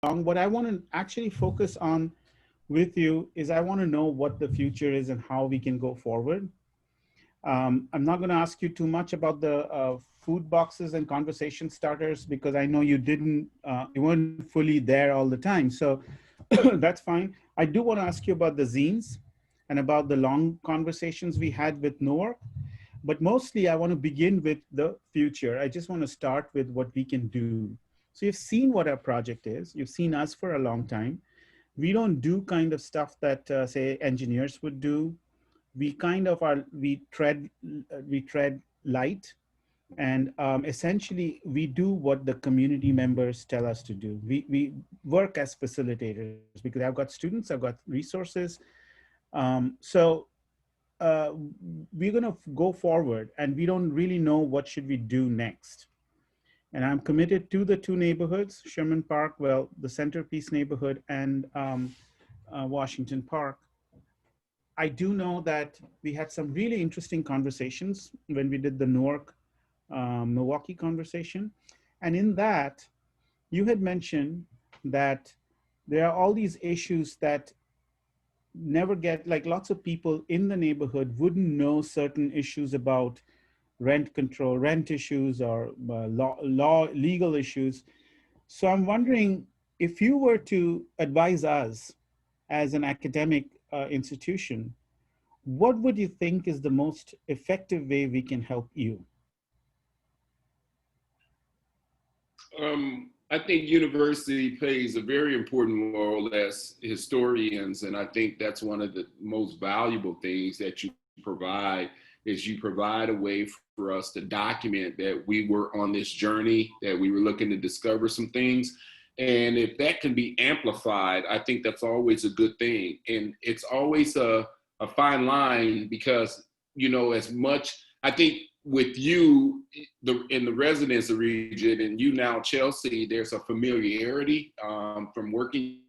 What I want to actually focus on with you is I want to know what the future is and how we can go forward. I'm not going to ask you too much about the food boxes and conversation starters because I know you weren't fully there all the time. So that's fine. I do want to ask you about the zines and about the long conversations we had with Noor. But mostly, I want to begin with the future. I just want to start with what we can do. So you've seen what our project is. You've seen us for a long time. We don't do kind of stuff that, say, engineers would do. We kind of are, we tread light, and essentially we do what the community members tell us to do. We work as facilitators because I've got students, I've got resources. So we're going to go forward, and we don't really know what should we do next. And I'm committed to the two neighborhoods, Sherman Park, well, the centerpiece neighborhood, and Washington Park. I do know that we had some really interesting conversations when we did the Newark, Milwaukee conversation. And in that, you had mentioned that there are all these issues that never get, like lots of people in the neighborhood wouldn't know certain issues about rent control, rent issues, or legal issues. So I'm wondering if you were to advise us as an academic institution, what would you think is the most effective way we can help you? I think university plays a very important role as historians, and I think that's one of the most valuable things that you provide is you provide a way for us to document that we were on this journey, that we were looking to discover some things. And if that can be amplified, I think that's always a good thing. And it's always a fine line because, you know, as much, I think with you in the residence region and you now Chelsea, there's a familiarity from working.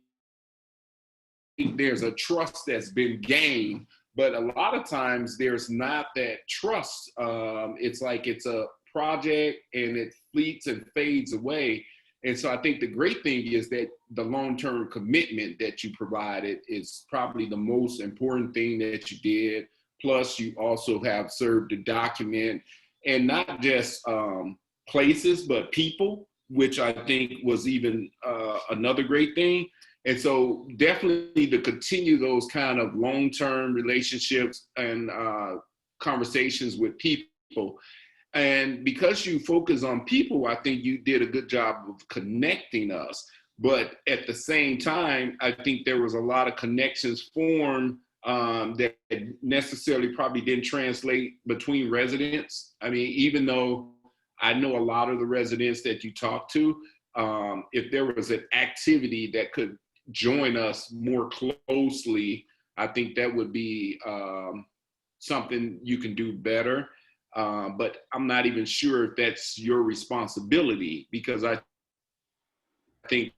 There's a trust that's been gained, but a lot of times there's not that trust. It's like it's a project and it fleets and fades away. And so I think the great thing is that the long-term commitment that you provided is probably the most important thing that you did. Plus, you also have served to document, and not just places, but people, which I think was even another great thing. And so definitely to continue those kind of long-term relationships and conversations with people. And because you focus on people, I think you did a good job of connecting us. But at the same time, I think there was a lot of connections formed that necessarily probably didn't translate between residents. I mean, even though I know a lot of the residents that you talk to, if there was an activity that could join us more closely, I think that would be something you can do better. But I'm not even sure if that's your responsibility, because I think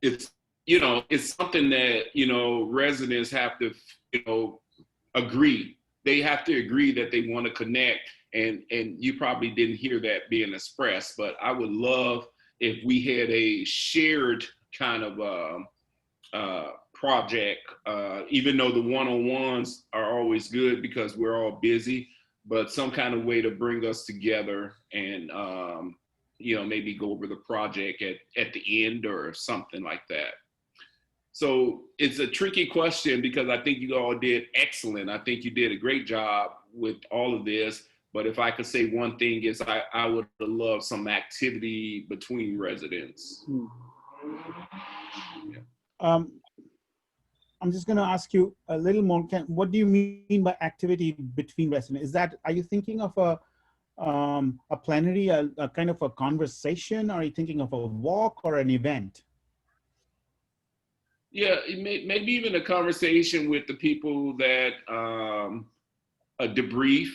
it's, you know, it's something that, you know, residents have to, you know, agree. They have to agree that they want to connect. And you probably didn't hear that being expressed, but I would love if we had a shared kind of project, even though the one-on-ones are always good because we're all busy, but some kind of way to bring us together and, you know, maybe go over the project at the end or something like that. So it's a tricky question because I think you all did excellent. I think you did a great job with all of this. But if I could say one thing is I would love some activity between residents. Yeah. I'm just going to ask you a little more. What do you mean by activity between residents? Is that, are you thinking of a plenary, a kind of a conversation? Or are you thinking of a walk or an event? Yeah, maybe even a conversation with the people that a debrief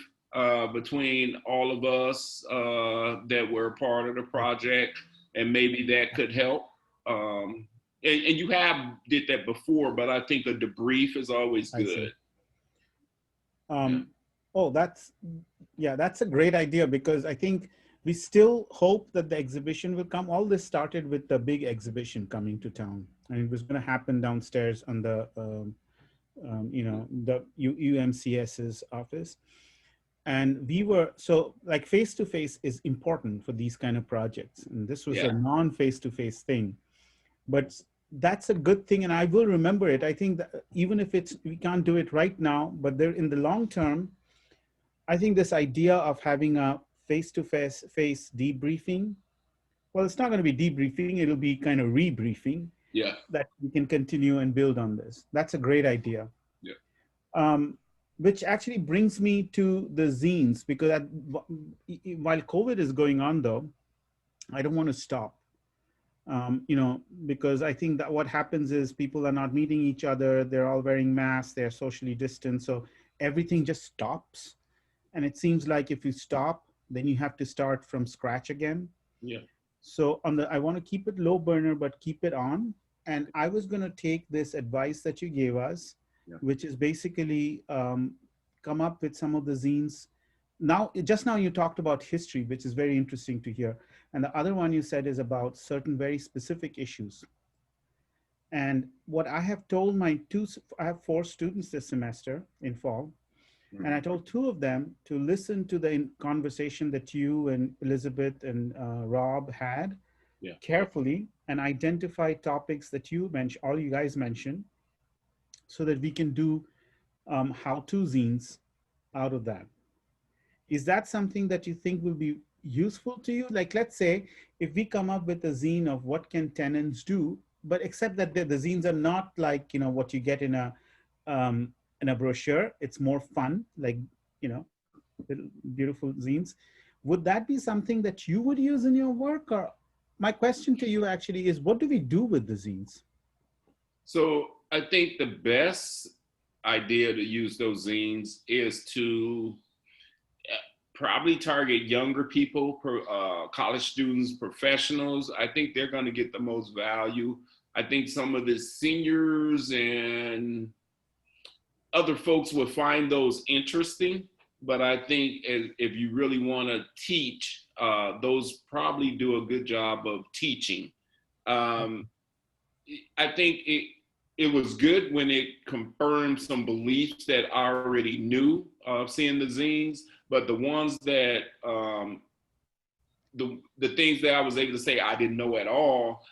between all of us that were part of the project, and maybe that could help. And you have did that before, but I think a debrief is always good. Oh, that's a great idea, because I think We still hope that the exhibition will come. All this started with the big exhibition coming to town, and it was going to happen downstairs on the the UMCS's office. And we were, so like face to face is important for these kind of projects, and this was a Yeah. non face to face thing, but that's a good thing, and I will remember it. I think that even if it's, we can't do it right now, but there in the long term, I think this idea of having a face to face debriefing, well, it's not going to be debriefing, it'll be kind of rebriefing, Yeah. that we can continue and build on this. That's a great idea. Yeah. Which actually brings me to the zines, because while COVID is going on, though, I don't want to stop. Because I think that what happens is people are not meeting each other. They're all wearing masks. They're socially distant. So everything just stops. And it seems like if you stop, then you have to start from scratch again. Yeah. So I want to keep it low burner, but keep it on. And I was going to take this advice that you gave us, Yeah. which is basically come up with some of the zines. Now, just now you talked about history, which is very interesting to hear. And the other one you said is about certain very specific issues. And what I have told I have 4 students this semester in fall, and I told 2 of them to listen to the conversation that you and Elizabeth and Rob had, Yeah. carefully, and identify topics that you mentioned, all you guys mentioned, so that we can do how-to zines out of that. Is that something that you think will be useful to you? Like, let's say if we come up with a zine of what can tenants do, but except that the zines are not like, what you get in a brochure. It's more fun, like, little beautiful zines. Would that be something that you would use in your work? Or my question to you actually is, what do we do with the zines? So I think the best idea to use those zines is to probably target younger people, college students, professionals. I think they're going to get the most value. I think some of the seniors and other folks will find those interesting, but I think if you really want to teach, those probably do a good job of teaching. I think it was good when it confirmed some beliefs that I already knew of seeing the zines, but the ones that the things that I was able to say I didn't know at all,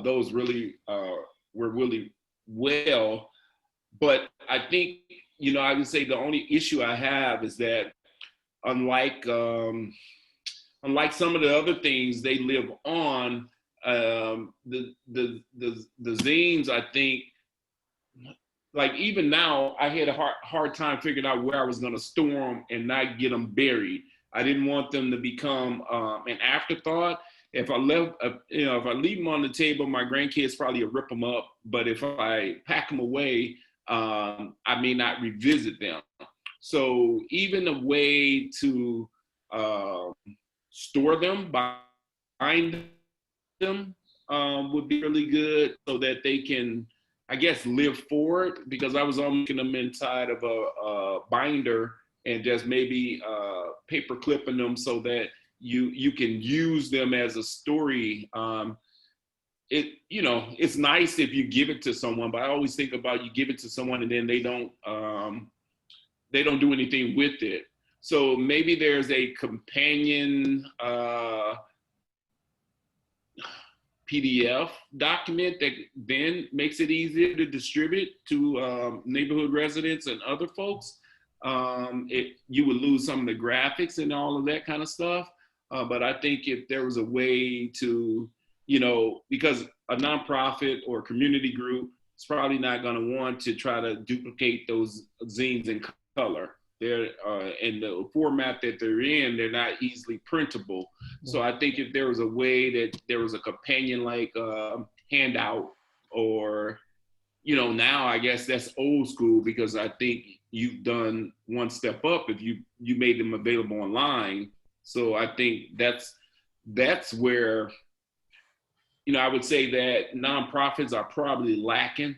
those really were really well. But I think, I would say the only issue I have is that unlike unlike some of the other things they live on, the zines, I think, like even now, I had a hard time figuring out where I was going to store them and not get them buried. I didn't want them to become an afterthought. If I if I leave them on the table, my grandkids probably will rip them up. But if I pack them away, I may not revisit them. So even a way to store them, bind them, would be really good, so that they can, I guess, live forward. Because I was making them inside of a binder and just maybe paper clipping them so that you can use them as a story. It's nice if you give it to someone, but I always think about, you give it to someone and then they don't do anything with it. So maybe there's a companion PDF document that then makes it easier to distribute to neighborhood residents and other folks. You would lose some of the graphics and all of that kind of stuff. But I think if there was a way to, because a nonprofit or community group is probably not going to want to try to duplicate those zines in color. They're in the format that they're in, they're not easily printable. So I think if there was a way that there was a companion like handout, or, now I guess that's old school, because I think you've done one step up if you made them available online. So I think that's where, I would say that nonprofits are probably lacking.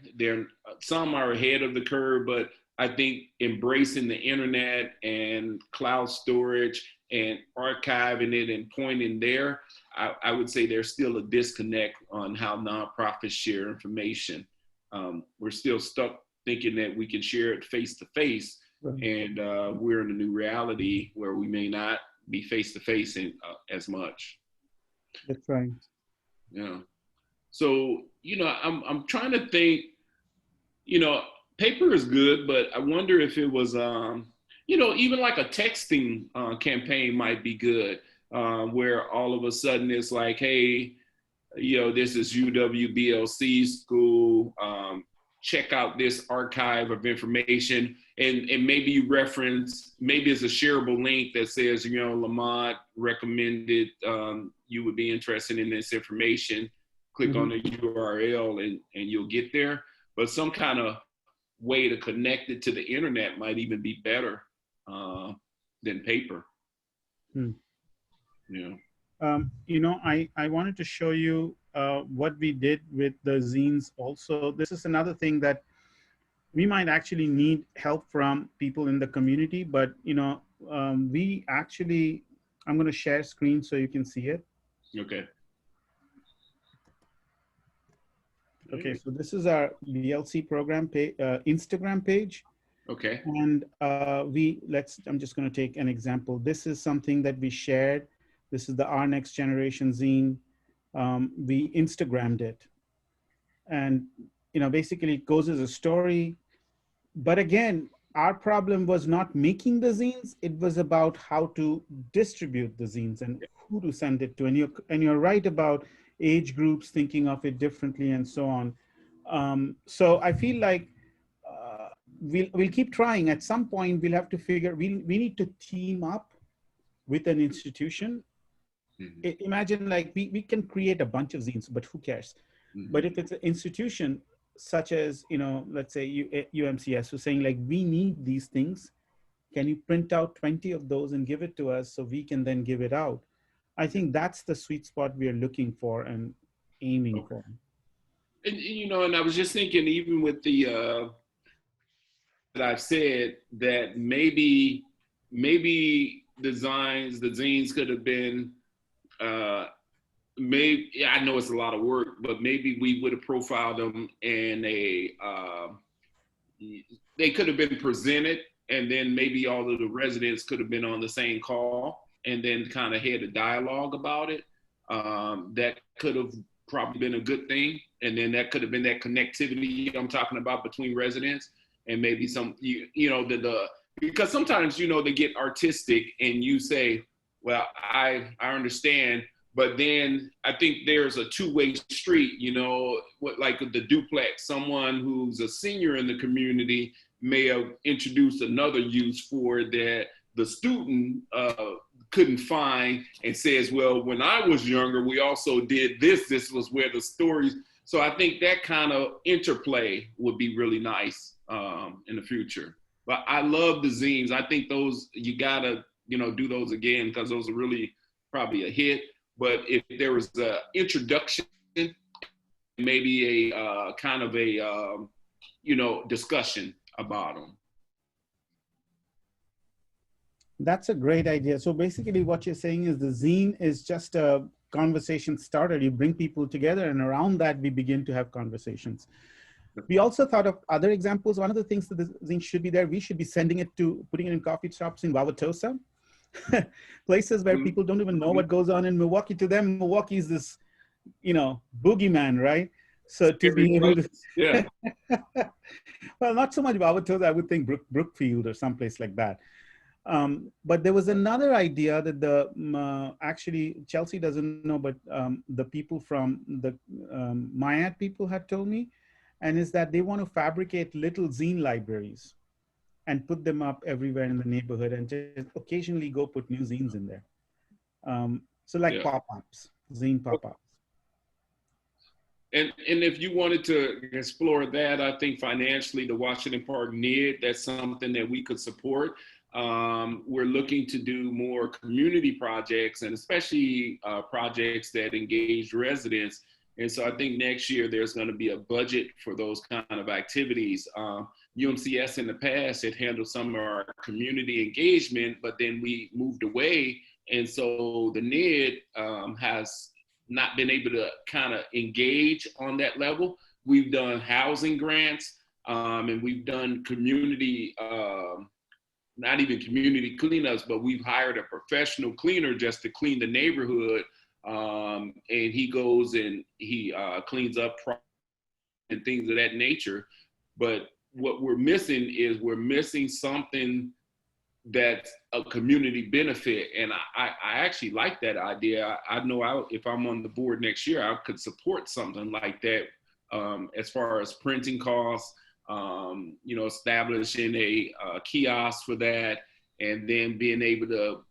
Some are ahead of the curve, but I think embracing the internet and cloud storage and archiving it and pointing there, I would say there's still a disconnect on how nonprofits share information. We're still stuck thinking that we can share it face to face, and we're in a new reality where we may not be face to face as much. That's right. Yeah. So, I'm trying to think, paper is good, but I wonder if it was, even like a texting campaign might be good, where all of a sudden it's like, hey, this is UWBLC school. Check out this archive of information, and maybe you reference, maybe it's a shareable link that says, Lamont recommended you would be interested in this information. Click on the URL and you'll get there. But some kind of way to connect it to the internet might even be better than paper. Yeah. I wanted to show you what we did with the zines also. This is another thing that we might actually need help from people in the community, but we actually, I'm going to share screen so you can see it. Okay. Okay, so this is our BLC program Instagram page. Okay. And I'm just going to take an example. This is something that we shared. This is the Our Next Generation zine. We Instagrammed it. And, basically it goes as a story. But again, our problem was not making the zines. It was about how to distribute the zines and who to send it to. And you're right about age groups thinking of it differently and so on. So I feel like we'll keep trying. At some point, we'll have to figure, we need to team up with an institution. Imagine like we can create a bunch of zines, but who cares? But if it's an institution such as, let's say UMCS, who's saying like, we need these things. Can you print out 20 of those and give it to us so we can then give it out? I think that's the sweet spot we are looking for and aiming for. And, and I was just thinking, even with the, that I've said, that maybe the zines could have been, maybe, I know it's a lot of work, but maybe we would have profiled them in they could have been presented, and then maybe all of the residents could have been on the same call and then kind of had a dialogue about it. That could have probably been a good thing. And then that could have been that connectivity I'm talking about between residents, and maybe some, because sometimes, they get artistic and you say, well, I understand, but then I think there's a two-way street, like the duplex. Someone who's a senior in the community may have introduced another use for it that the student couldn't find, and says, well, when I was younger, we also did this. This was where the stories. So I think that kind of interplay would be really nice in the future. But I love the zines. I think those, you gotta, do those again, because those are really probably a hit. But if there was an introduction, maybe a kind of a, discussion about them. That's a great idea. So basically what you're saying is the zine is just a conversation starter. You bring people together, and around that we begin to have conversations. We also thought of other examples. One of the things that the zine should be there, we should be sending it to, putting it in coffee shops in Wauwatosa, places where people don't even know what goes on in Milwaukee. To them, Milwaukee is this, boogeyman, right? So to be able to, yeah. well, not so much Wauwatosa, I would think Brookfield or someplace like that. But there was another idea that actually Chelsea doesn't know, but the people from the Mayat people had told me, and is that they want to fabricate little zine libraries and put them up everywhere in the neighborhood, and just occasionally go put new zines in there. So like pop-ups, zine pop-ups. And if you wanted to explore that, I think financially the Washington Park NID, that's something that we could support. We're looking to do more community projects, and especially projects that engage residents. And so I think next year there's going to be a budget for those kind of activities. UMCS in the past had handled some of our community engagement, but then we moved away. And so the NID has not been able to kind of engage on that level. We've done housing grants, and we've done community, not even community cleanups, but we've hired a professional cleaner just to clean the neighborhood. And he goes and he cleans up and things of that nature. But what we're missing is we're missing something that's a community benefit. And I actually like that idea. I know if I'm on the board next year, I could support something like that, as far as printing costs, establishing a kiosk for that, and then being able to,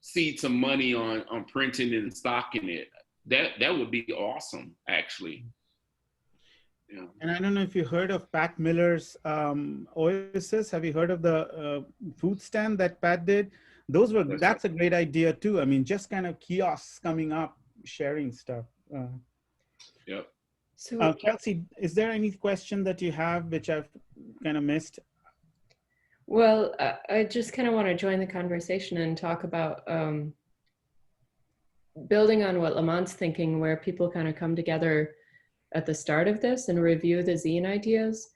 seed some money on printing and stocking it. That would be awesome, actually. Yeah. And I don't know if you heard of Pat Miller's Oasis. Have you heard of the food stand that Pat did? That's a great idea too. I mean, just kind of kiosks coming up, sharing stuff. Yep. So, Kelsey, is there any question that you have which I've kind of missed? Well, I just kind of want to join the conversation and talk about building on what Lamont's thinking, where people kind of come together at the start of this and review the zine ideas.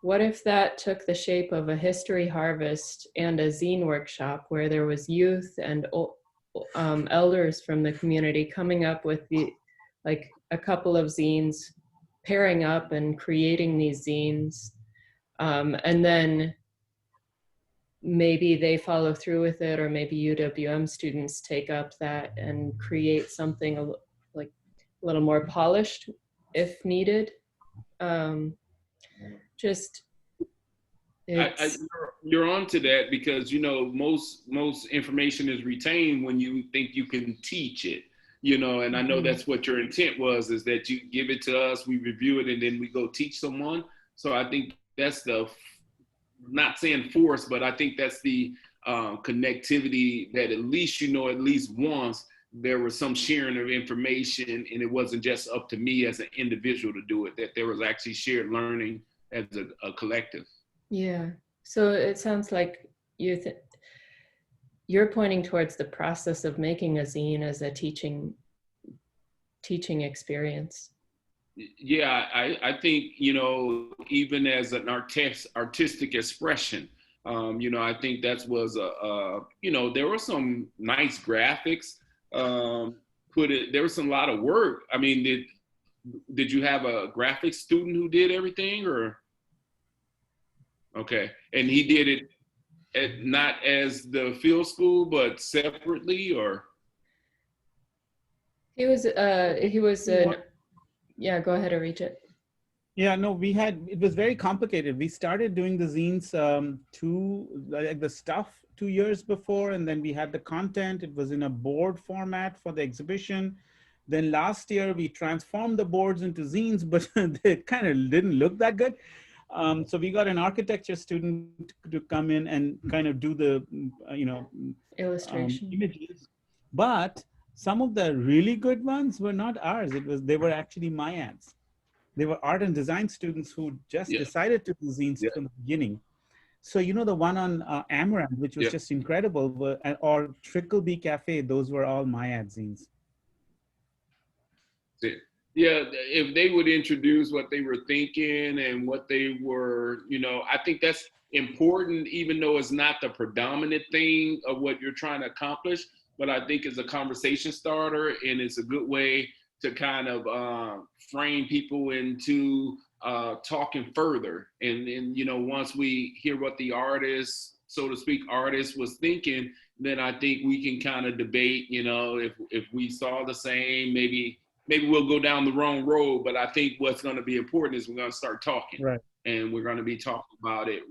What if that took the shape of a history harvest and a zine workshop where there was youth and elders from the community coming up with a couple of zines, pairing up and creating these zines, and then maybe they follow through with it, or maybe UWM students take up that and create something a little more polished if needed. You're on to that because most information is retained when you think you can teach it, and I know that's what your intent was, is that you give it to us, we review it, and then we go teach someone. So I think that's not saying force, but I think that's the connectivity that at least once there was some sharing of information, and it wasn't just up to me as an individual to do it, that there was actually shared learning as a collective. Yeah. So it sounds like you're pointing towards the process of making a zine as a teaching experience. Yeah, I think, even as an artistic expression, I think that was there were some nice graphics. There was a lot of work. I mean, did you have a graphics student who did everything, or? Okay, and he did it not as the field school, but separately, or? He was yeah, go ahead, Arijit. Yeah, no, it was very complicated. We started doing the zines the stuff 2 years before, and then we had the content. It was in a board format for the exhibition. Then last year we transformed the boards into zines, but they kind of didn't look that good. So we got an architecture student to come in and kind of do the, illustration images. But some of the really good ones were not ours. They were actually MyAds. They were art and design students who just decided to do zines from the beginning. So, the one on Amaranth, which was just incredible, or Trickle Bee Cafe, those were all MyAd zines. Yeah, if they would introduce what they were thinking and what they were, I think that's important, even though it's not the predominant thing of what you're trying to accomplish. But I think it's a conversation starter, and it's a good way to kind of frame people into talking further. And once we hear what the artist was thinking, then I think we can kind of debate, if we saw the same, maybe we'll go down the wrong road. But I think what's going to be important is we're going to start talking. Right. And we're going to be talking about it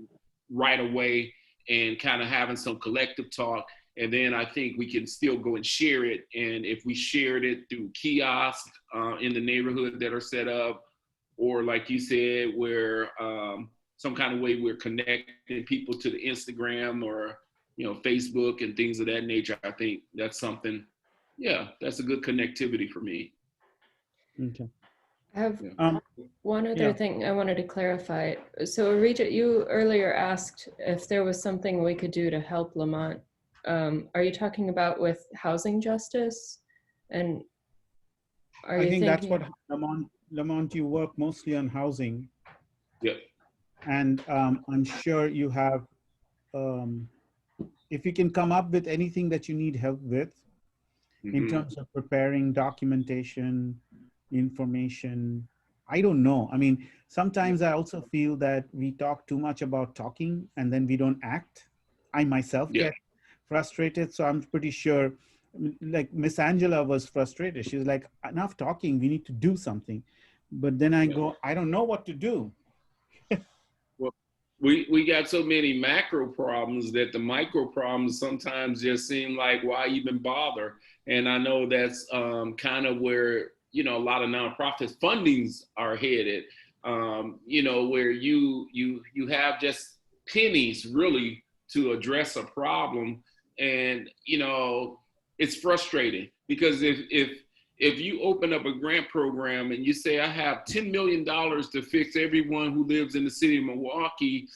right away and kind of having some collective talk. And then I think we can still go and share it. And if we shared it through kiosks in the neighborhood that are set up, or like you said, where some kind of way we're connecting people to the Instagram or, Facebook and things of that nature, I think that's something, that's a good connectivity for me. Okay. I have Yeah. one other Yeah. thing I wanted to clarify. So, Regent, you earlier asked if there was something we could do to help Lamont. Are you talking about with housing justice? And are I you think that's what thinking? Lamont, you work mostly on housing, Yep. and I'm sure you have, um, if you can come up with anything that you need help with in Hmm. terms of preparing documentation, information. I don't know. I mean, sometimes I also feel that we talk too much about talking and then we don't act. I myself Yeah. get frustrated. So I'm pretty sure, like Miss Angela was frustrated. She's like, enough talking, we need to do something. But then I Yeah. go, I don't know what to do. Well, we got so many macro problems that the micro problems sometimes just seem like why even bother. And I know that's kind of where a lot of nonprofit fundings are headed. Where you have just pennies really to address a problem, and it's frustrating because if you open up a grant program and you say, I have $10 million to fix everyone who lives in the city of Milwaukee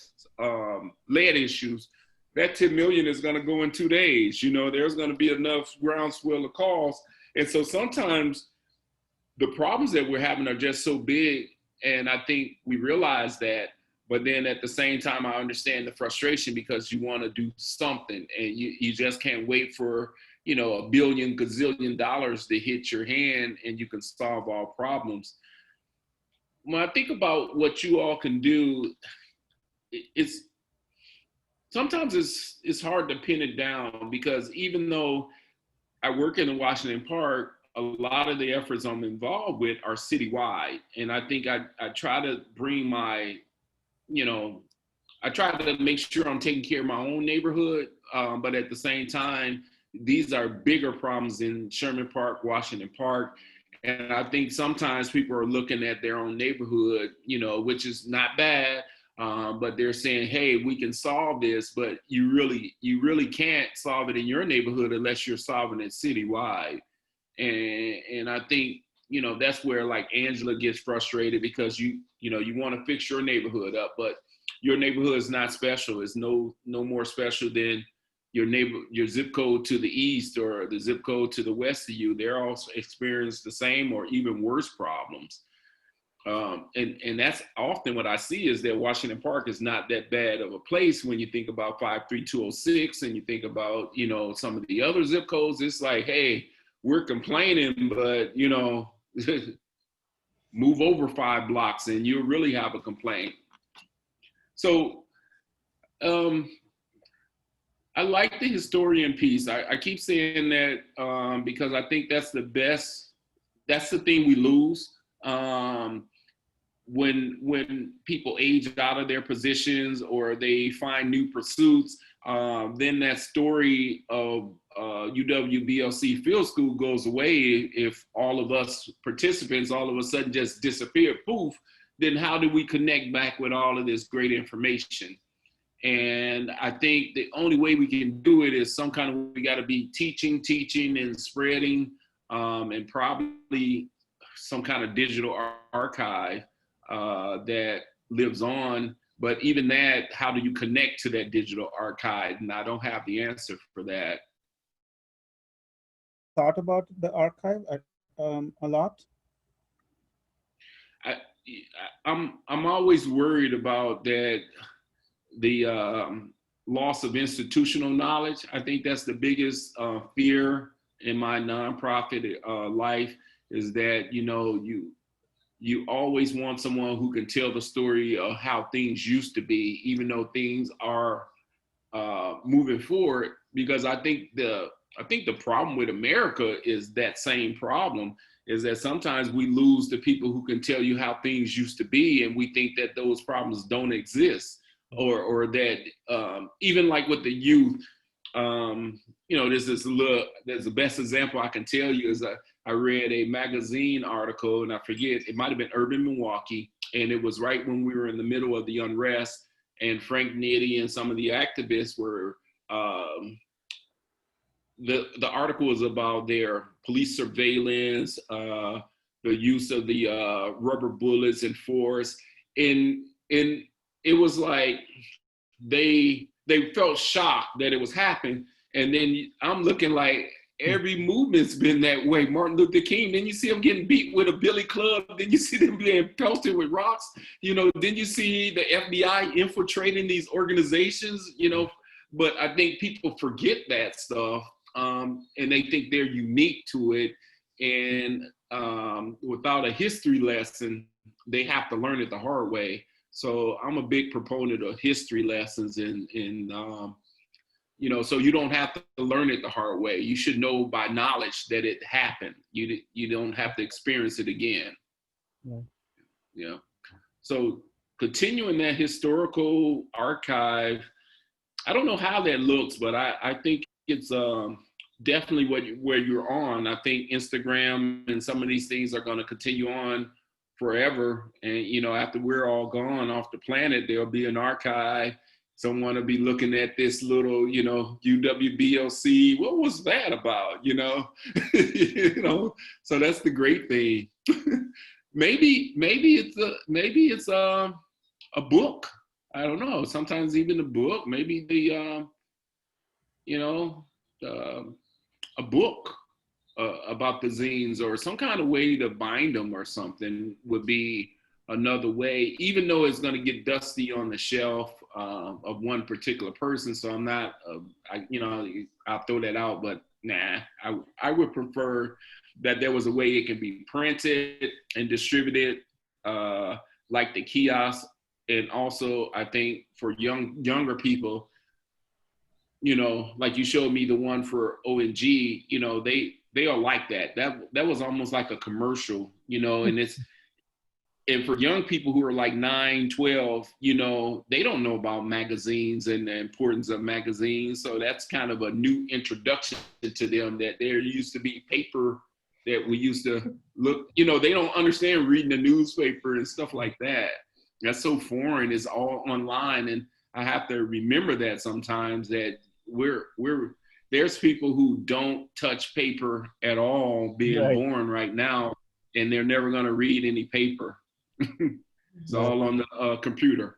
lead issues, that 10 million is going to go in 2 days. There's going to be enough groundswell of calls. And so sometimes the problems that we're having are just so big. And I think we realize that. But then at the same time, I understand the frustration because you want to do something and you just can't wait for, a billion, gazillion dollars to hit your hand and you can solve all problems. When I think about what you all can do, it's sometimes it's hard to pin it down because even though I work in Washington Park, a lot of the efforts I'm involved with are citywide. And I think I try to bring you know, I try to make sure I'm taking care of my own neighborhood. But at the same time, these are bigger problems in Sherman Park, Washington Park. And I think sometimes people are looking at their own neighborhood, which is not bad. But they're saying, hey, we can solve this, but you really can't solve it in your neighborhood unless you're solving it citywide. And I think that's where like Angela gets frustrated because you want to fix your neighborhood up, but your neighborhood is not special. It's no more special than your zip code to the east or the zip code to the west of you. They're all experience the same or even worse problems. And that's often what I see is that Washington Park is not that bad of a place when you think about 53206 and you think about some of the other zip codes. It's like, hey, we're complaining, but move over 5 blocks and you'll really have a complaint. So um, I like the historian piece. I keep saying that because I think that's the best. That's the thing we lose. When people age out of their positions or they find new pursuits, then that story of UWBLC Field School goes away. If all of us participants all of a sudden just disappear, poof, then how do we connect back with all of this great information? And I think the only way we can do it is some kind of, we got to be teaching and spreading, and probably some kind of digital archive that lives on. But even that, how do you connect to that digital archive? And I don't have the answer for that. Thought about the archive a lot. I, I'm always worried about that, the loss of institutional knowledge. I think that's the biggest fear in my nonprofit life, is that you always want someone who can tell the story of how things used to be, even though things are moving forward. Because I think the problem with America is that same problem, is that sometimes we lose the people who can tell you how things used to be, and we think that those problems don't exist, or that even like with the youth, there's the best example I can tell you is I read a magazine article, and I forget, it might have been Urban Milwaukee, and it was right when we were in the middle of the unrest, and Frank Nitti and some of the activists were, the article was about their police surveillance, the use of the rubber bullets in force, and it was like they felt shocked that it was happening, and then I'm looking like every movement's been that way. Martin Luther King, then you see him getting beat with a billy club, then you see them being pelted with rocks, then you see the FBI infiltrating these organizations, but I think people forget that stuff, and they think they're unique to it, and without a history lesson, they have to learn it the hard way. So I'm a big proponent of history lessons, and so you don't have to learn it the hard way. You should know by knowledge that it happened. You don't have to experience it again. Yeah. Yeah. So continuing that historical archive, I don't know how that looks, but I think it's definitely where you're on. I think Instagram and some of these things are going to continue on forever. And, after we're all gone off the planet, there'll be an archive. Someone will be looking at this little, UWBLC. What was that about? So that's the great thing. maybe it's a book. I don't know. Sometimes even a book, maybe a book about the zines, or some kind of way to bind them or something would be another way, even though it's going to get dusty on the shelf of one particular person. So I'm not, I'll throw that out, but nah, I would prefer that there was a way it can be printed and distributed, like the kiosk. And also, I think for younger people, like you showed me the one for ONG, they are like that. That was almost like a commercial, and for young people who are like 9, 12, they don't know about magazines and the importance of magazines. So that's kind of a new introduction to them, that there used to be paper that we used to look, they don't understand reading the newspaper and stuff like that. That's so foreign. It's all online. And I have to remember that sometimes, that there's people who don't touch paper at all being born right now, and they're never going to read any paper. It's all on the computer.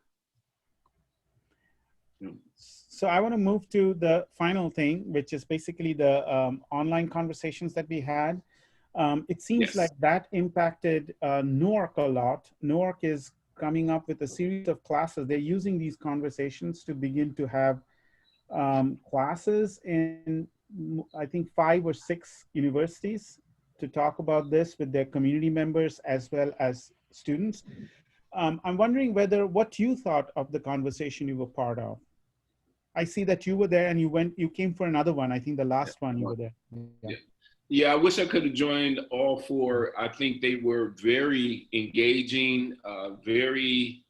So I want to move to the final thing, which is basically the online conversations that we had. It seems like that impacted Newark a lot. Newark is coming up with a series of classes. They're using these conversations to begin to have classes in, I think, 5 or 6 universities to talk about this with their community members as well as students. I'm wondering what you thought of the conversation you were part of. I see that you were there and you came for another one. I think the last one you were there. Yeah, I wish I could have joined all 4. I think they were very engaging, very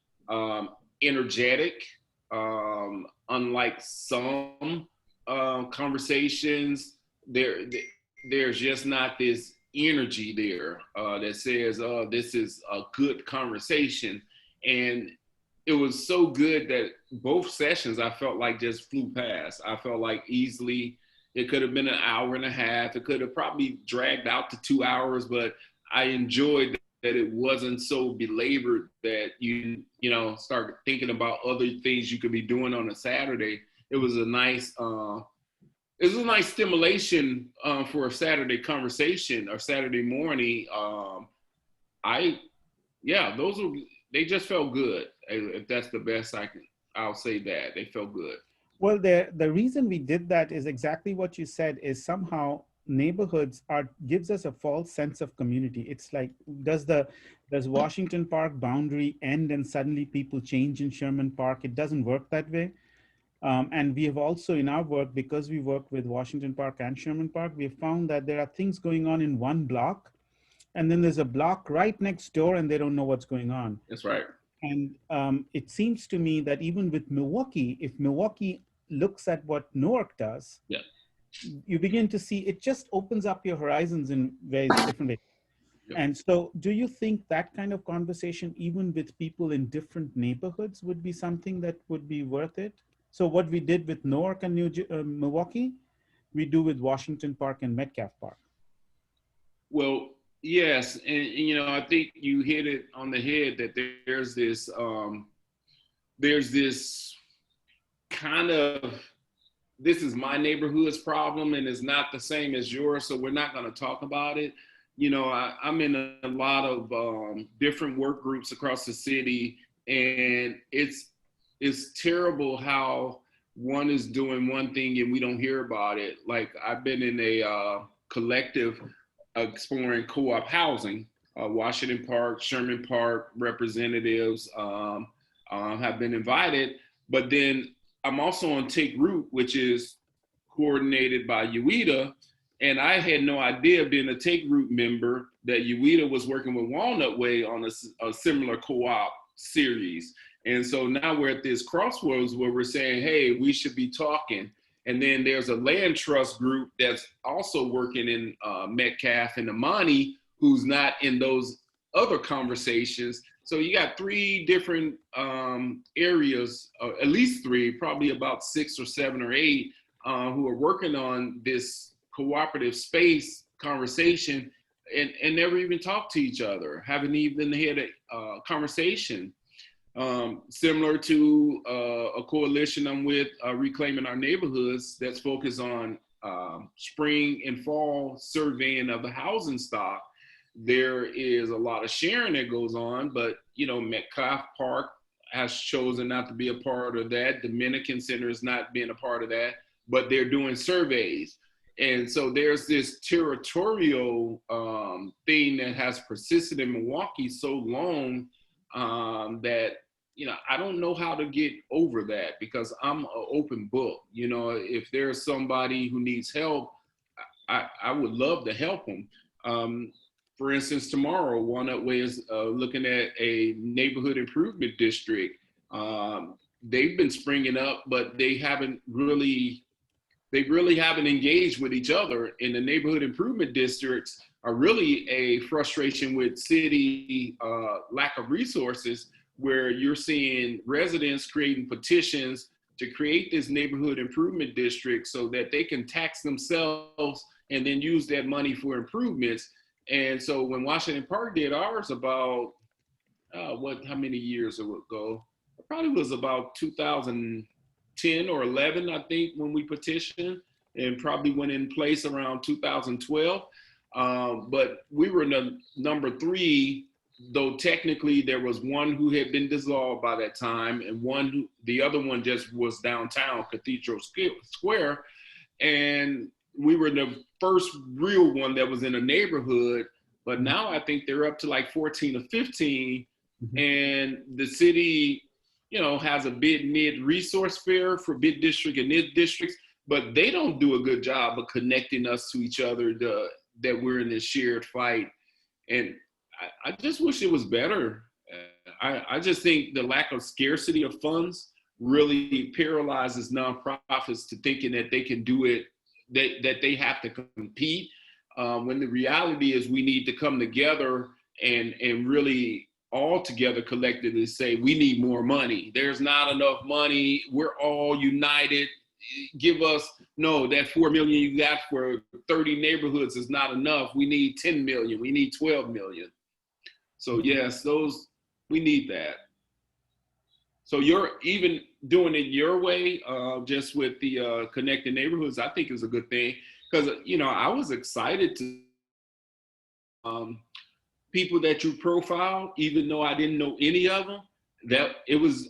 energetic, unlike some conversations. There's just not this energy there that says, oh, this is a good conversation. And it was so good that both sessions I felt like just flew past. I felt like easily it could have been an hour and a half. It could have probably dragged out to 2 hours, but I enjoyed that it wasn't so belabored that you start thinking about other things you could be doing on a Saturday. It was a nice stimulation for a Saturday conversation or Saturday morning. They just felt good. If that's the best I'll say that. They felt good. Well, the reason we did that is exactly what you said, is somehow neighborhoods gives us a false sense of community. It's like, does Washington Park boundary end and suddenly people change in Sherman Park? It doesn't work that way. And we have also in our work, because we work with Washington Park and Sherman Park, we have found that there are things going on in one block, and then there's a block right next door and they don't know what's going on. That's right. And it seems to me that even with Milwaukee, if Milwaukee looks at what Newark does, you begin to see it just opens up your horizons in various different ways. And so do you think that kind of conversation, even with people in different neighborhoods, would be something that would be worth it? So what we did with Newark and Milwaukee, we do with Washington Park and Metcalf Park. Well, Yes, and you know, I think you hit it on the head that there's this kind of, this is my neighborhood's problem and it's not the same as yours, so we're not going to talk about it. You know, I'm in a lot of different work groups across the city, and it's terrible how one is doing one thing and we don't hear about it. Like I've been in a collective exploring co-op housing, Washington Park, Sherman Park representatives have been invited, but then I'm also on Take Root, which is coordinated by UITA, and I had no idea, being a Take Root member, that UITA was working with Walnut Way on a similar co-op series. And so now we're at this crossroads where we're saying, hey, we should be talking. And then there's a land trust group that's also working in Metcalf and Amani, who's not in those other conversations. So you got three different areas, at least three, probably about 6 or 7 or 8, who are working on this cooperative space conversation, and never even talked to each other, haven't even had a conversation. Similar to a coalition I'm with, Reclaiming Our Neighborhoods, that's focused on spring and fall surveying of the housing stock. There is a lot of sharing that goes on, but you know, Metcalf Park has chosen not to be a part of that. Dominican Center is not being a part of that, but they're doing surveys. And so there's this territorial thing that has persisted in Milwaukee so long that, you know, I don't know how to get over that, because I'm an open book. You know, if there's somebody who needs help, I would love to help them. For instance, tomorrow, Walnut Way is looking at a neighborhood improvement district. They've been springing up, but they really haven't engaged with each other. And the neighborhood improvement districts are really a frustration with city lack of resources, where you're seeing residents creating petitions to create this neighborhood improvement district so that they can tax themselves and then use that money for improvements. And so when Washington Park did ours about, how many years ago? It probably was about 2010 or 11, I think, when we petitioned, and probably went in place around 2012. But we were number 3, though technically there was one who had been dissolved by that time, and the other one just was downtown Cathedral Square. And we were the first real one that was in a neighborhood, but now I think they're up to like 14 or 15. And the city, you know, has a bid mid resource fair for bid district and mid districts, but they don't do a good job of connecting us to each other, that we're in this shared fight. And I just wish it was better. I just think the lack of scarcity of funds really paralyzes nonprofits to thinking that they can do it, that they have to compete, when the reality is we need to come together and really all together collectively say we need more money. There's not enough money. We're all united. Give us, no, that 4 million you got for 30 neighborhoods is not enough. We need 10 million. We need 12 million. So yes, we need that. So you're even doing it your way, just with the connected neighborhoods, I think is a good thing, because you know, I was excited to people that you profiled, even though I didn't know any of them. That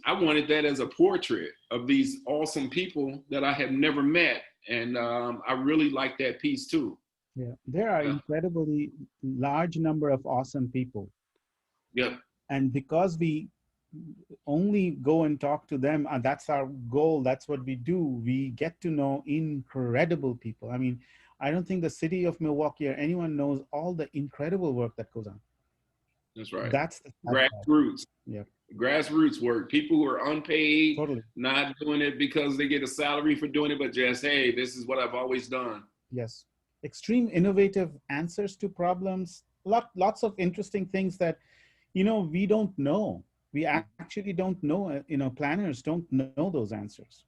I wanted that as a portrait of these awesome people that I have never met, and I really like that piece too. Yeah, there are incredibly large number of awesome people. Yep. And because we only go and talk to them, and that's our goal, that's what we do, we get to know incredible people. I mean, I don't think the city of Milwaukee or anyone knows all the incredible work that goes on. That's right. That's the grassroots. Yeah. Grassroots work. People who are unpaid, totally, not doing it because they get a salary for doing it, but just, hey, this is what I've always done. Yes. Extreme innovative answers to problems. Lots of interesting things that, you know, we don't know. We actually don't know, you know, planners don't know those answers.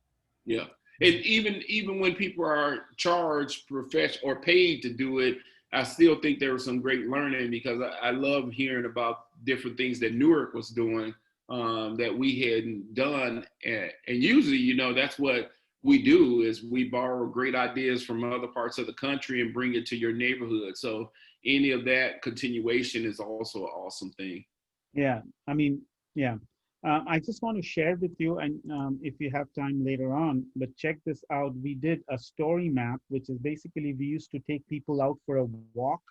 Yeah. And even when people are charged or paid to do it, I still think there was some great learning, because I love hearing about different things that Newark was doing that we hadn't done. And usually, you know, that's what we do, is we borrow great ideas from other parts of the country and bring it to your neighborhood. So any of that continuation is also an awesome thing. Yeah, I mean, yeah. I just want to share with you, and if you have time later on, but check this out. We did a story map, which is basically we used to take people out for a walk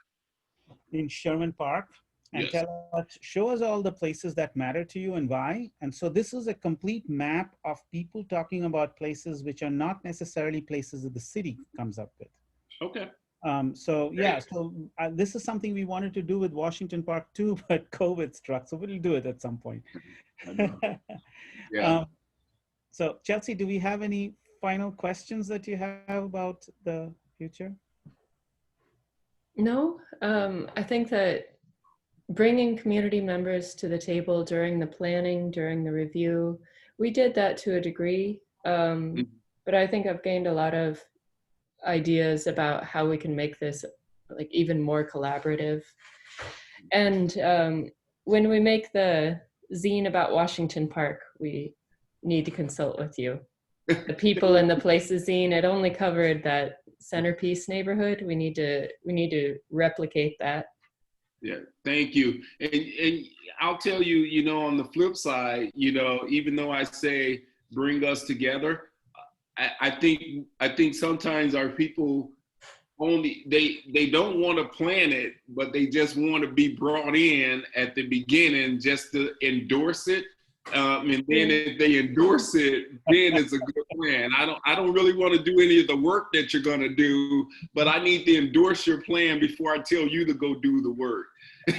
in Sherman Park and Yes. tell us, show us all the places that matter to you and why. And so this is a complete map of people talking about places which are not necessarily places that the city comes up with. Okay. So yeah, Great. so this is something we wanted to do with Washington Park too, but COVID struck, so we'll do it at some point. I know. Yeah. um, so Chelsea, do we have any final questions that you have about the future? No, I think that bringing community members to the table during the planning, during the review, we did that to a degree. But I think I've gained a lot of ideas about how we can make this like even more collaborative. And when we make the zine about Washington Park, we need to consult with you. The people and the places zine, it only covered that centerpiece neighborhood. We need to replicate that. Yeah, thank you. And I'll tell you, you know, on the flip side, you know, even though I say bring us together, I think sometimes our people only they don't want to plan it, but they just want to be brought in at the beginning just to endorse it. And then if they endorse it, then it's a good plan. I don't really want to do any of the work that you're going to do, but I need to endorse your plan before I tell you to go do the work.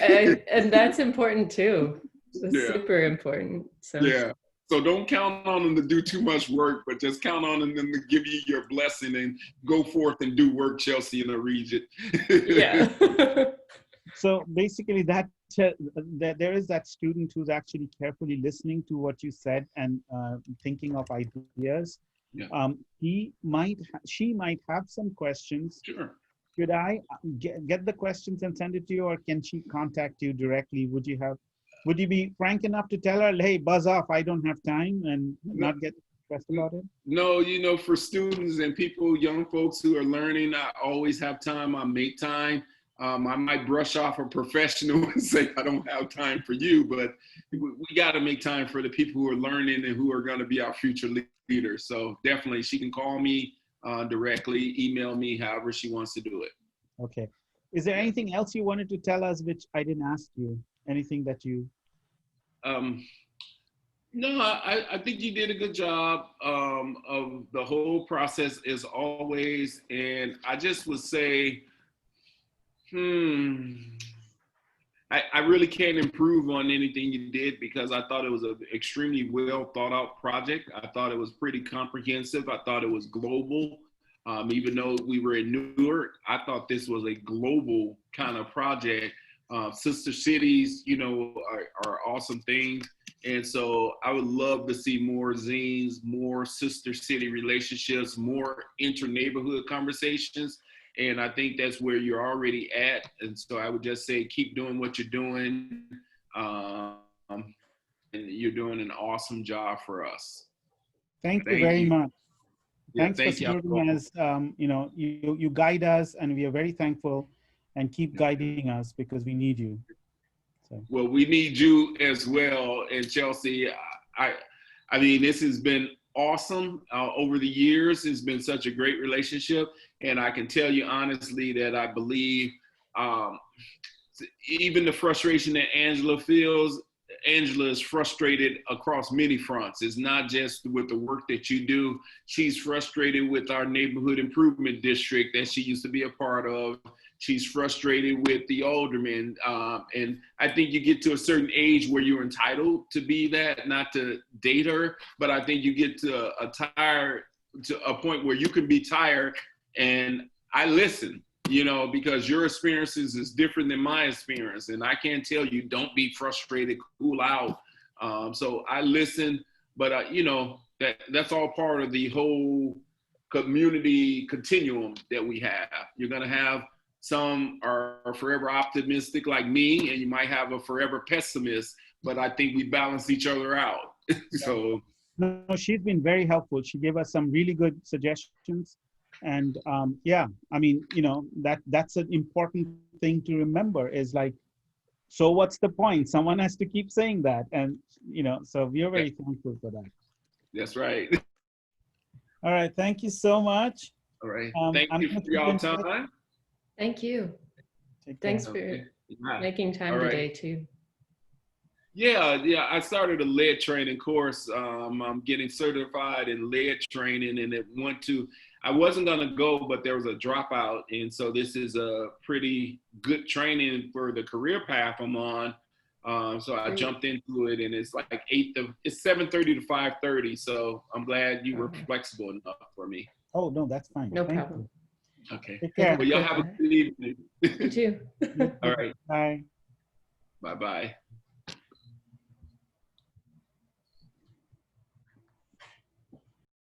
And that's important too. It's Yeah. super important. So Yeah. So don't count on them to do too much work, but just count on them to give you your blessing and go forth and do work, Chelsea, in the region. yeah. So basically that there is that student who's actually carefully listening to what you said and thinking of ideas. Yeah. She might have some questions. Sure. Should I get the questions and send it to you, or can she contact you directly? Would you be frank enough to tell her, hey, buzz off, I don't have time, and not get stressed about it? No, you know, for students and people, young folks who are learning, I always have time. I make time. I might brush off a professional and say, I don't have time for you, but we got to make time for the people who are learning and who are going to be our future leaders. So definitely she can call me directly, email me, however she wants to do it. Okay. Is there anything else you wanted to tell us which I didn't ask you? Anything that you... No, I think you did a good job of the whole process as always. And I just would say, I really can't improve on anything you did, because I thought it was an extremely well thought out project. I thought it was pretty comprehensive. I thought it was global. Even though we were in Newark, I thought this was a global kind of project. Sister cities, you know, are awesome things. And so I would love to see more zines, more sister city relationships, more inter-neighborhood conversations. And I think that's where you're already at. And so I would just say, keep doing what you're doing. And you're doing an awesome job for us. Thank you very much. Yeah, Thanks for serving as, you know, you guide us, and we are very thankful, and keep guiding us because we need you. So. Well, we need you as well. And Chelsea, I mean, this has been awesome over the years. It's been such a great relationship. And I can tell you honestly that I believe even the frustration that Angela feels, Angela is frustrated across many fronts. It's not just with the work that you do. She's frustrated with our neighborhood improvement district that she used to be a part of. She's frustrated with the aldermen. And I think you get to a certain age where you're entitled to be that, not to date her, but I think you get to a point where you can be tired, and I listen, you know, because your experiences is different than my experience. And I can't tell you, don't be frustrated, cool out. So I listen, but you know, that's all part of the whole community continuum that we have. You're gonna have some are forever optimistic like me, and you might have a forever pessimist, but I think we balance each other out. So No, she's been very helpful. She gave us some really good suggestions. And yeah, I mean, you know, that's an important thing to remember is like, so what's the point? Someone has to keep saying that. And, you know, so we are very thankful for that. that's right. All right. Thank you so much. All right. Thank you for your time. Thank you. Thanks for making time today too. Yeah, I started a lead training course. I'm getting certified in lead training, and I wasn't gonna go, but there was a dropout, and so this is a pretty good training for the career path I'm on. So I jumped into it, and it's like it's 7:30 to 5:30. So I'm glad you were flexible enough for me. Oh no, that's fine. No problem. Okay. Take care. Well, y'all have a good evening. You too. All right. Bye. Bye-bye.